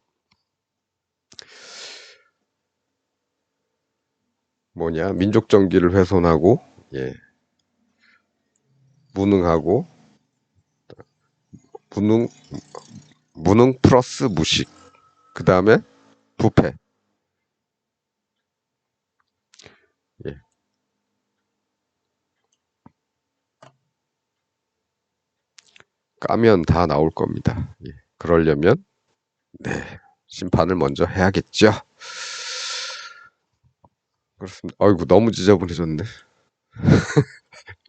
A: 민족 정기를 훼손하고 예, 무능하고 무능 무능 플러스 무식 그 다음에 부패 예, 까면 다 나올 겁니다. 예, 그러려면 네, 심판을 먼저 해야겠죠. 그렇습니다. 아이고 너무 지저분해졌네.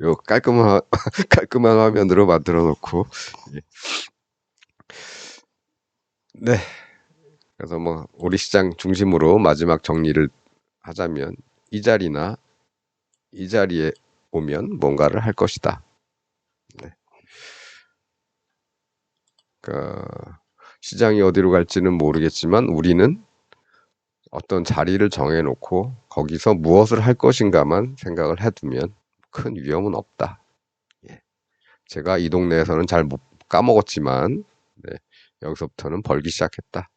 A: 요 깔끔한 화면으로 만들어 놓고 예. 네. 그래서 뭐 우리 시장 중심으로 마지막 정리를 하자면 이 자리에 오면 뭔가를 할 것이다. 네. 그러니까 시장이 어디로 갈지는 모르겠지만 우리는 어떤 자리를 정해놓고 거기서 무엇을 할 것인가만 생각을 해두면 큰 위험은 없다. 예. 제가 이 동네에서는 잘 못 까먹었지만 네, 여기서부터는 벌기 시작했다.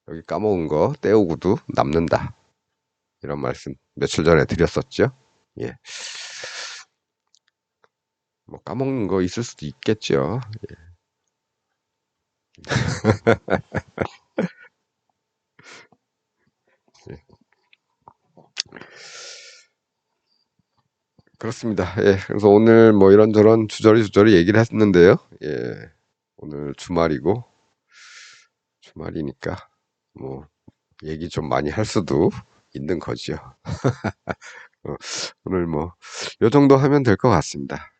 A: 여기 까먹은 거 떼우고도 남는다. 이런 말씀 며칠 전에 드렸었죠. 예. 뭐 까먹는 거 있을 수도 있겠죠. 예. 그렇습니다. 예. 그래서 오늘 뭐 이런저런 주저리 얘기를 했는데요. 예. 오늘 주말이니까 뭐 얘기 좀 많이 할 수도 있는 거죠. 어, 오늘 뭐 요 정도 하면 될 것 같습니다.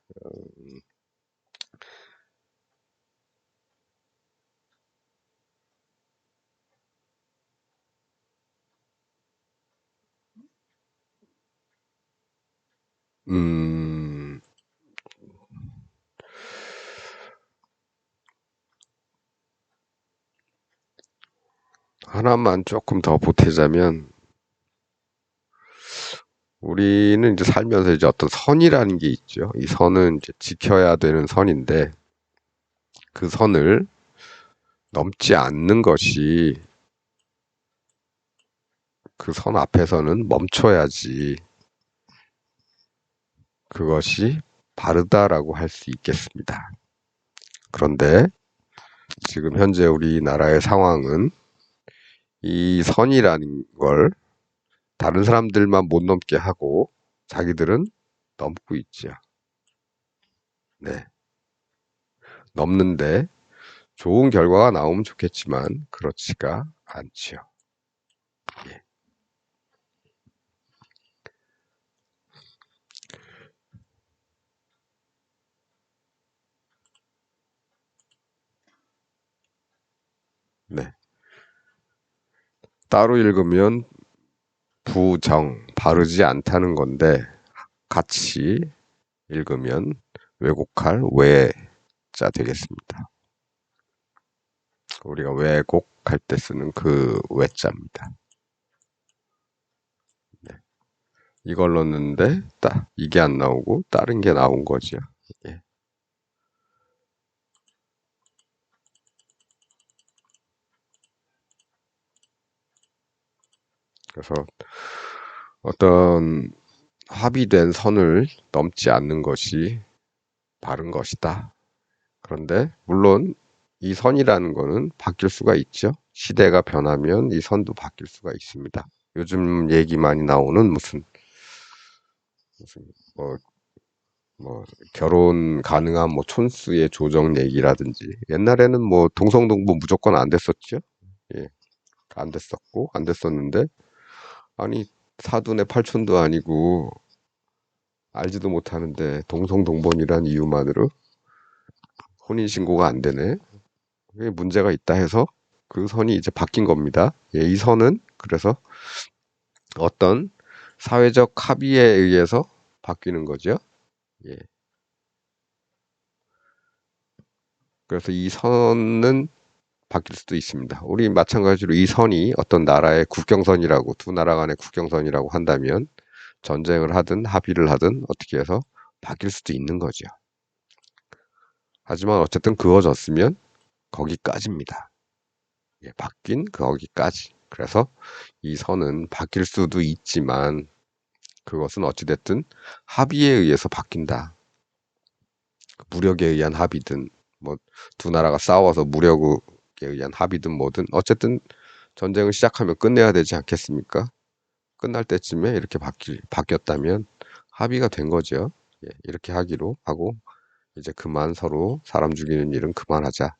A: 음, 하나만 조금 더 보태자면 우리는 이제 살면서 이제 어떤 선이라는 게 있죠. 이 선은 이제 지켜야 되는 선인데 그 선을 넘지 않는 것이 그 선 앞에서는 멈춰야지 그것이 바르다라고 할 수 있겠습니다. 그런데 지금 현재 우리나라의 상황은 이 선이라는 걸 다른 사람들만 못 넘게 하고 자기들은 넘고 있죠. 네. 넘는데 좋은 결과가 나오면 좋겠지만 그렇지가 않지요. 예. 네. 따로 읽으면 부정, 바르지 않다는 건데 같이 읽으면 왜곡할 왜자 되겠습니다. 우리가 왜곡할 때 쓰는 그 왜자입니다. 네. 이걸 넣었는데 딱 이게 안 나오고 다른 게 나온 거죠. 예. 그래서 어떤 합의된 선을 넘지 않는 것이 바른 것이다. 그런데 물론 이 선이라는 거는 바뀔 수가 있죠. 시대가 변하면 이 선도 바뀔 수가 있습니다. 요즘 얘기 많이 나오는 무슨 뭐, 뭐 결혼 가능한 뭐 촌수의 조정 얘기라든지 옛날에는 뭐 동성동부 무조건 안 됐었죠. 예, 안 됐었고 안 됐었는데 아니 사돈의 팔촌도 아니고 알지도 못하는데 동성동본이란 이유만으로 혼인신고가 안 되네. 그게 문제가 있다 해서 그 선이 이제 바뀐 겁니다. 예, 이 선은 그래서 어떤 사회적 합의에 의해서 바뀌는 거죠. 예. 그래서 이 선은 바뀔 수도 있습니다. 우리 마찬가지로 이 선이 어떤 나라의 국경선이라고 두 나라 간의 국경선이라고 한다면 전쟁을 하든 합의를 하든 어떻게 해서 바뀔 수도 있는 거죠. 하지만 어쨌든 그어졌으면 거기까지입니다. 예, 바뀐 거기까지. 그래서 이 선은 바뀔 수도 있지만 그것은 어찌됐든 합의에 의해서 바뀐다. 무력에 의한 합의든 뭐 두 나라가 싸워서 무력에 의한 합의든 뭐든 어쨌든 전쟁을 시작하면 끝내야 되지 않겠습니까? 끝날 때쯤에 이렇게 바뀌었다면 합의가 된 거죠. 예, 이렇게 하기로 하고 이제 그만 서로 사람 죽이는 일은 그만하자.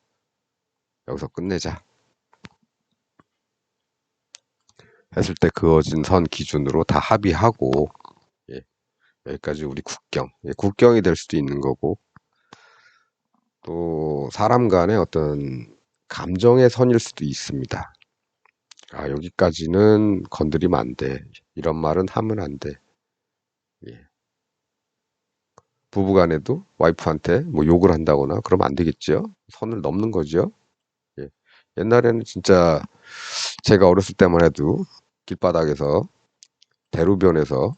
A: 여기서 끝내자. 했을 때 그어진 선 기준으로 다 합의하고 예, 여기까지 우리 국경. 예, 국경이 될 수도 있는 거고 또 사람 간의 어떤 감정의 선일 수도 있습니다. 아, 여기까지는 건드리면 안 돼. 이런 말은 하면 안 돼. 예. 부부 간에도 와이프한테 뭐 욕을 한다거나 그러면 안 되겠죠? 선을 넘는 거죠. 예. 옛날에는 진짜 제가 어렸을 때만 해도 길바닥에서 대로변에서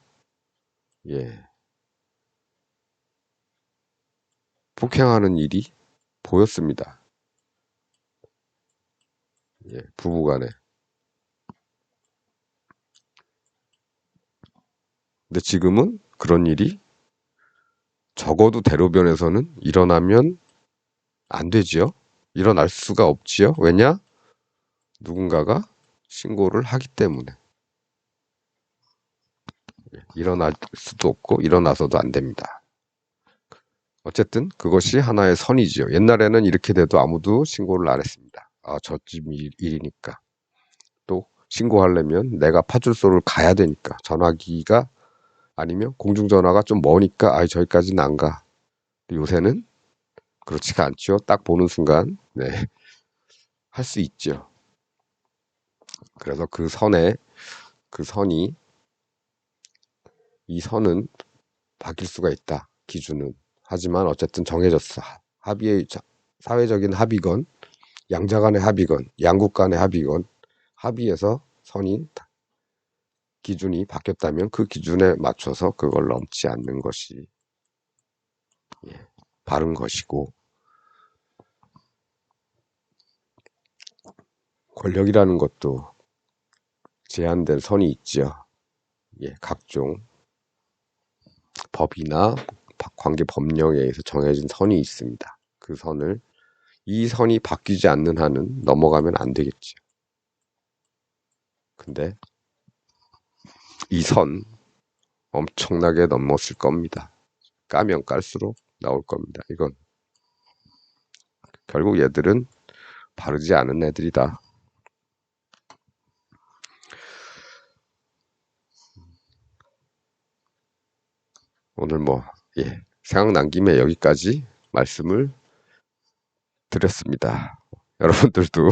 A: 예. 폭행하는 일이 보였습니다. 예, 부부간에. 근데 지금은 그런 일이 적어도 대로변에서는 일어나면 안 되지요. 일어날 수가 없지요. 왜냐? 누군가가 신고를 하기 때문에. 일어날 수도 없고 일어나서도 안 됩니다. 어쨌든 그것이 하나의 선이지요. 옛날에는 이렇게 돼도 아무도 신고를 안 했습니다. 아, 저집 일이니까. 또 신고하려면 내가 파출소를 가야 되니까 전화기가 아니면 공중전화가 좀 머니까 아, 저기까지는 안 가. 요새는 그렇지가 않죠. 딱 보는 순간 네, 할 수 있죠. 그래서 그 선이 이 선은 바뀔 수가 있다. 기준은. 하지만 어쨌든 정해졌어. 사회적인 합의건 양자 간의 합의건 양국 간의 합의건 합의해서 기준이 바뀌었다면 그 기준에 맞춰서 그걸 넘지 않는 것이 바른 것이고, 권력이라는 것도 제한된 선이 있죠. 예, 각종 법이나 관계 법령에 의해서 정해진 선이 있습니다. 이 선이 바뀌지 않는 한은 넘어가면 안 되겠죠. 근데 이 선 엄청나게 넘었을 겁니다. 까면 깔수록 나올 겁니다. 이건 결국 얘들은 바르지 않은 애들이다. 오늘 생각난 김에 여기까지 말씀을 드렸습니다. 여러분들도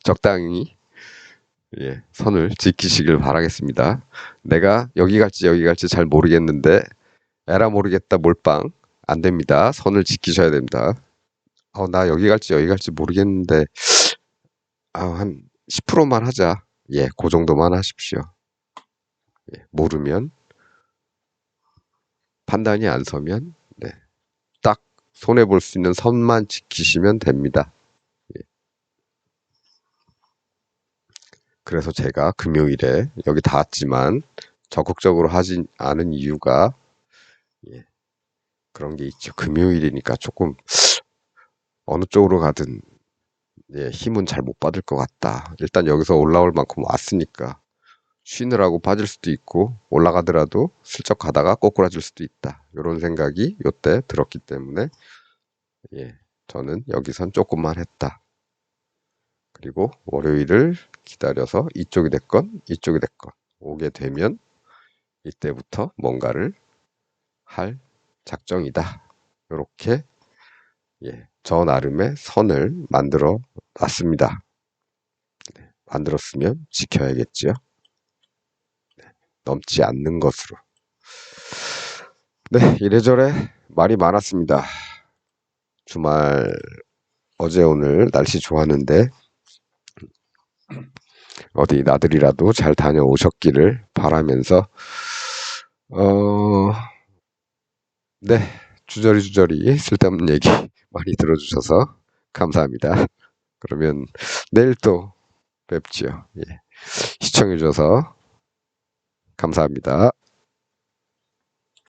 A: 적당히 선을 지키시길 바라겠습니다. 내가 여기 갈지 잘 모르겠는데 에라 모르겠다 몰빵 안 됩니다. 선을 지키셔야 됩니다. 나 여기 갈지 모르겠는데 한 10%만 하자. 예, 그 정도만 하십시오. 예, 모르면 판단이 안 서면 딱 손해볼 수 있는 선만 지키시면 됩니다. 예. 그래서 제가 금요일에 여기 닿았지만 적극적으로 하지 않은 이유가 그런 게 있죠. 금요일이니까 조금 어느 쪽으로 가든 힘은 잘 못 받을 것 같다. 일단 여기서 올라올 만큼 왔으니까 쉬느라고 빠질 수도 있고 올라가더라도 슬쩍 가다가 꼬꾸라질 수도 있다. 이런 생각이 요때 들었기 때문에 저는 여기선 조금만 했다. 그리고 월요일을 기다려서 이쪽이 됐건 이쪽이 됐건 오게 되면 이때부터 뭔가를 할 작정이다. 이렇게 저 나름의 선을 만들어 놨습니다. 만들었으면 지켜야겠지요. 넘지 않는 것으로. 네, 이래저래 말이 많았습니다. 주말 어제 오늘 날씨 좋았는데 어디 나들이라도 잘 다녀오셨기를 바라면서 네, 주저리 쓸데없는 얘기 많이 들어주셔서 감사합니다. 그러면 내일 또 뵙지요. 시청해주셔서 감사합니다.